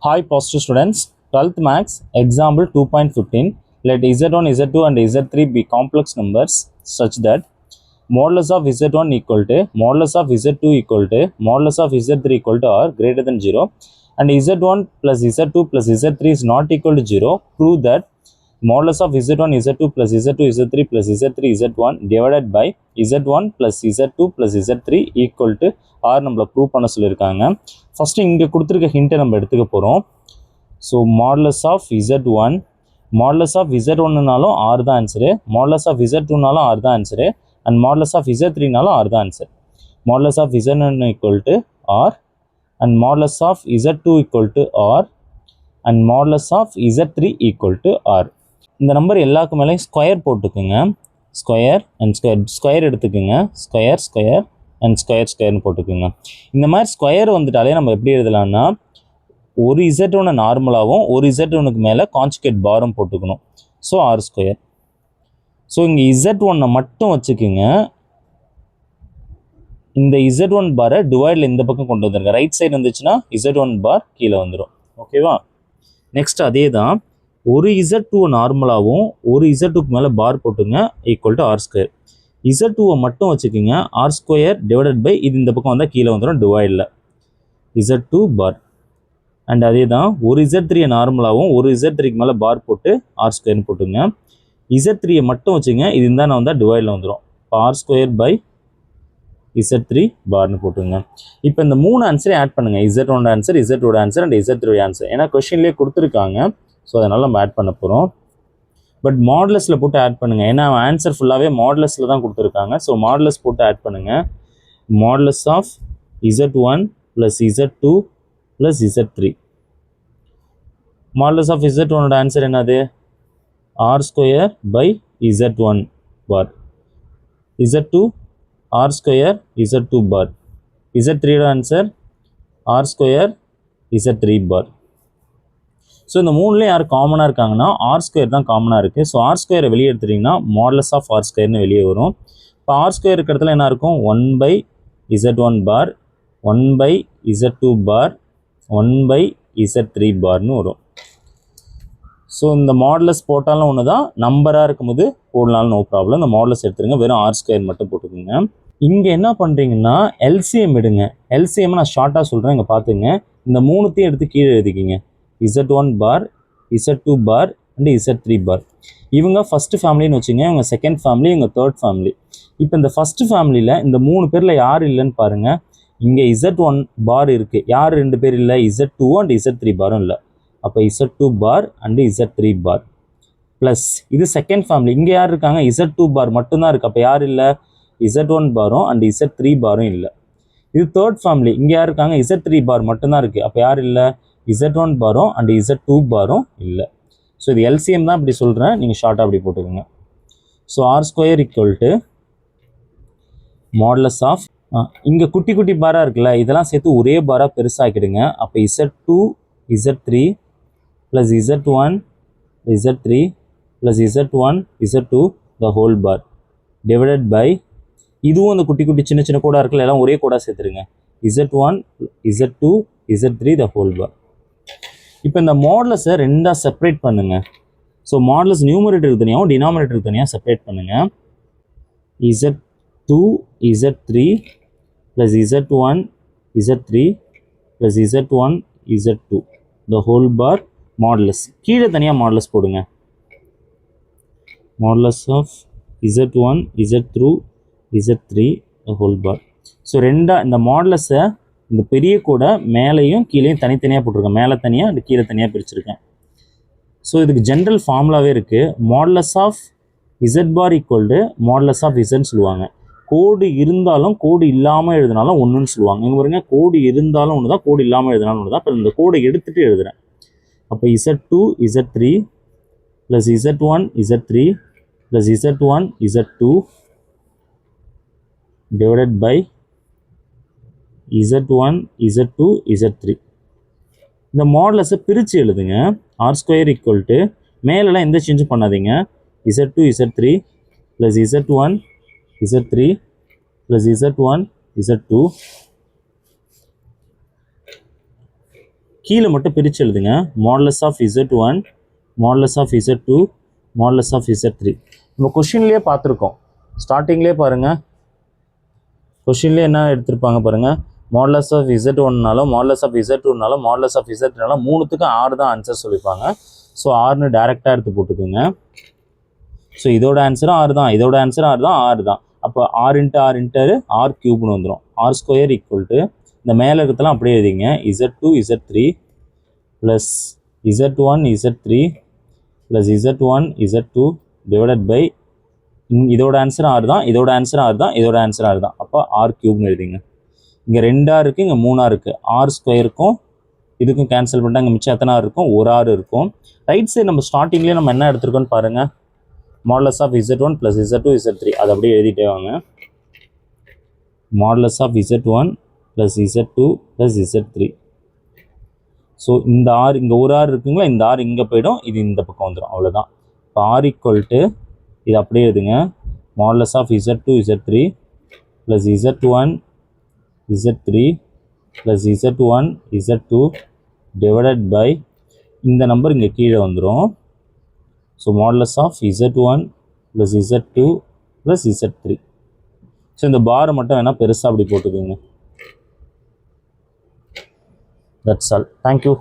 Hi positive students, 12th max example 2.15. Let z1, z2 and z3 be complex numbers such that modulus of z1 equal to modulus of z2 equal to modulus of z3 equal to or greater than 0 and z1 plus z2 plus z3 is not equal to 0. Prove that modulus of z1 z2 plus z2 z3 plus z3 z1 divided by z1 plus z2 plus z3 equal to r நம்மள prove பண்ண சொல்லியிருக்காங்க. First இங்கே கொடுத்துருக்க ஹிண்ட்டை நம்ம எடுத்துக்க போகிறோம். So modulus of z1 modulus of z1னாலும் ஆர் தான் ஆன்சரு, மாடுலஸ் ஆஃப் z2னாலும் ஆர் தான் ஆன்சரு அண்ட் மாடுலஸ் ஆஃப் z3னாலும் ஆர் தான் answer. Modulus of z1 equal to R and modulus of z2 equal to R and modulus of z3 equal to R. இந்த number எல்லாருக்கு மேலேயும் square போட்டுக்குங்க. Square and square எடுத்துக்குங்க. Square square and ஸ்கொயர்னு போட்டுக்குங்க. இந்த மாதிரி ஸ்கொயர் வந்துட்டாலே நம்ம எப்படி எழுதலாம்னா ஒரு z1 நார்மலாகவும் ஒரு z1க்கு மேலே கான்ஜுகேட் பாரும் போட்டுக்கணும். So R square. ஸோ இங்கே z1 மட்டும் வச்சுக்குங்க. இந்த z1 பாரை டிவைடில் இந்த பக்கம் கொண்டு வந்துருங்க. ரைட் சைடு இருந்துச்சுன்னா z1 பார் கீழே வந்துடும். ஓகேவா? நெக்ஸ்ட் அதே தான் ஒரு z2 நார்மலாகவும் ஒரு z2க்கு மேலே பார் போட்டுங்க equal to R square. z2 மட்டும் வச்சுக்கோங்க. ஆர் ஸ்கொயர் டிவைடட் பை இது இந்த பக்கம் வந்தால் கீழே வந்துடும் டிவைடில் z2 பார். அண்ட் அதே தான் ஒரு z3 நார்மலாகவும் ஒரு z3க்கு மேலே பார் போட்டு ஆர் ஸ்கொயர்னு போட்டுங்க. z3 மட்டும் வச்சுங்க. இது இருந்தால் நான் வந்தால் டிவைடில் வந்துடும். இப்போ ஆர் ஸ்கொயர் பை z3 பார்னு போட்டுங்க. இப்போ இந்த மூணு ஆன்சரை ஆட் பண்ணுங்கள். z1 answer, z2 answer and z3 answer. ஏன்னா கொஷின்லேயே கொடுத்துருக்காங்க. ஸோ அதனால் நம்ம ஆட் பண்ண போகிறோம். பட் மாடுலஸில் போட்டு ஆட் பண்ணுங்கள். ஏன்னா ஆன்சர் ஃபுல்லாகவே மாடுலஸில் தான் கொடுத்துருக்காங்க. ஸோ மாடுலஸ் போட்டு ஆட் பண்ணுங்கள். Modulus of z1 plus z2 plus z3. Modulus of z1ஓட ஆன்சர் என்னது? R square by z1 bar. z2 R square z2 bar. z3ஓட answer R square z3 bar. So இந்த மூணுலேயே யார் காமனாக இருக்காங்கன்னா ஆர் ஸ்கொயர் தான் காமனாக இருக்குது. ஸோ ஆர் ஸ்கொயரை வெளியே எடுத்துட்டிங்கன்னா மாடுலஸ் ஆஃப் ஆர் ஸ்கொயர்னு வெளியே வரும். இப்போ ஆர் ஸ்கொயர் இருக்கிற இடத்துல என்ன இருக்கும்? 1 by z1 bar, 1 by z2 bar, 1 by z3 பார்னு வரும். ஸோ இந்த மாடுலஸ் போட்டாலும் ஒன்று தான், நம்பராக இருக்கும்போது போடலாலும் நோ ப்ராப்ளம். இந்த மாடுலஸ் எடுத்துருங்க. வெறும் ஆர் ஸ்கொயர் மட்டும் போட்டுக்கோங்க. இங்கே என்ன பண்ணுறீங்கன்னா எல்சிஎம் எடுங்க. எல்சிஎம் நான் ஷார்ட்டாக சொல்கிறேன், இங்கே பார்த்துங்க. இந்த மூணுத்தையும் எடுத்து கீழே எழுதிக்கிங்க. z1 bar, z2 bar and z3 பார். இவங்க ஃபஸ்ட்டு ஃபேமிலின்னு வச்சுங்க. இவங்க செகண்ட் ஃபேமிலி, இவங்க தேர்ட் ஃபேமிலி. இப்போ இந்த ஃபஸ்ட்டு ஃபேமிலியில் இந்த மூணு பேரில் யார் இல்லைன்னு பாருங்கள். இங்கே z1 பார் இருக்குது. யார் ரெண்டு பேர் இல்லை? z2 அண்ட் z3 பாரும் இல்லை. அப்போ z2 bar and z3 bar plus இது செகண்ட் ஃபேமிலி. இங்கே யார் இருக்காங்க? z2 பார் மட்டும்தான் இருக்குது. அப்போ யார் இல்லை? z1 பாரும் அண்ட் z3 பாரும் இல்லை. இது தேர்ட் ஃபேமிலி. இங்கே யார் இருக்காங்க? z3 பார் மட்டும்தான் இருக்குது. அப்போ யார் இல்லை? z1 பாரும் அண்ட் z2 பாரும் இல்லை. ஸோ இது எல்சிஎம் தான் இப்படி சொல்கிறேன், நீங்கள் ஷார்ட்டாக அப்படி போட்டுக்கோங்க. So R square equal to modulus of இங்கே குட்டி குட்டி பாராக இருக்குல்ல, இதெல்லாம் சேர்த்து ஒரே பாராக பெருசாக்கிடுங்க. அப்போ z2 z3 plus z1 z3 plus z1 z2 the whole bar divided by இதுவும் அந்த குட்டி குட்டி சின்ன சின்ன கோடாக இருக்குல்ல, எல்லாம் ஒரே கோடாக சேர்த்துருங்க. z1 z2 z3 the whole பார். இப்போ இந்த மாடுலஸை ரெண்டாக செப்பரேட் பண்ணுங்கள். ஸோ மாடுலஸ் நியூமரேட்டருக்கு தனியாகவும் டினாமினேட்டருக்கு தனியாக செப்பரேட் பண்ணுங்கள். z2 z3 plus z1 z3 plus z1 z2 the whole bar modulus. கீழே தனியாக மாடுலஸ் போடுங்க. Modulus of z1 z2 z3 the whole bar. So ரெண்டாக இந்த மாடுலஸை இந்த பெரிய கூட மேலேயும் கீழேயும் தனித்தனியாக போட்டிருக்கேன். மேலே தனியாக அந்த கீழே தனியாக பிரிச்சுருக்கேன். ஸோ இதுக்கு ஜென்ரல் ஃபார்முலாவே இருக்குது. Modulus of Z bar equal to modulus of இசட்னு சொல்லுவாங்க. கோடு இருந்தாலும் கோடு இல்லாமல் எழுதினாலும் ஒன்றுன்னு சொல்லுவாங்க. இங்கே பாருங்க, கோடு இருந்தாலும் ஒன்று தான், கோடு இல்லாமல் எழுதினாலும் ஒன்று தான். இப்போ இந்த கோடை எடுத்துகிட்டு எழுதுகிறேன். அப்போ z2 z3 plus z1 z3 plus z1 z2 divided by z1 z2 z3. இந்த மாடுலஸை பிரித்து எழுதுங்க. ஆர் ஸ்கொயர் ஈக்குவல் டு மேலெல்லாம் எந்த சேஞ்சும் பண்ணாதீங்க. z2 z3 plus z1 z3 plus z1 z2 கீழே மட்டும் பிரித்து எழுதுங்க. Modulus of Z1 modulus of Z2 modulus of Z3. நம்ம கொஷின்லேயே பார்த்துருக்கோம். ஸ்டார்டிங்லேயே பாருங்கள், கொஷின்லேயே என்ன எடுத்திருப்பாங்க பாருங்கள். மாடுலஸ் ஆஃப் Z1னாலும் மாடுலஸ் ஆஃப் Z2னாலும் மாடுலஸ் ஆஃப் Z3னாலும் மூணுத்துக்கும் R தான் ஆன்சர் சொல்லியிருப்பாங்க. ஸோ ஆர்னு டேரெக்டாக எடுத்து போட்டுக்கோங்க. ஸோ இதோட ஆன்சரும் R தான், இதோட ஆன்சரும் R தான், R தான். அப்போ R into R into R கியூப்னு வந்துடும். R ஸ்கொயர் ஈக்குவல் டு இந்த மேலே இருக்கிறதெல்லாம் அப்படியே எழுதிங்க. Z2 Z3 plus Z1 Z3 plus Z1 Z2 divided by இதோட ஆன்சர் R தான், இதோட ஆன்சர் R தான், இதோட ஆன்சர் R தான். அப்போ R கியூப்னு எழுதிங்க. இங்கே 2 R இருக்குது, இங்கே 3 R இருக்குது. R ஸ்கொயருக்கும் இதுக்கும் கேன்சல் பண்ணிட்டா இங்கே மிச்சம் எத்தனை R இருக்கும்? ஒரு R இருக்கும். ரைட் சைடு நம்ம ஸ்டார்டிங்லேயே நம்ம என்ன எடுத்துருக்கோன்னு பாருங்கள். Modulus of Z1 plus Z2 Z3 அதை அப்படியே எழுதிட்டே வாங்க. Modulus of Z1 plus Z2 plus Z3. So இந்த R இங்கே ஒரு R இருக்குங்களா, இந்த R இங்கே போயிடும், இது இந்த பக்கம் வந்துடும், அவ்வளோதான். இப்போ R ஈக்குவல் டு இது அப்படியே எழுதுங்க. Modulus of Z2 Z3 plus Z1 Z3 plus Z1 Z2 divided by இந்த நம்பர் இங்கே கீழே வந்துடும். So modulus of Z1 plus Z2 plus Z3. So இந்த பார் மட்டும் வேணால் பெருசாக அப்படி போட்டுக்கோங்க. That's all. தேங்க்யூ.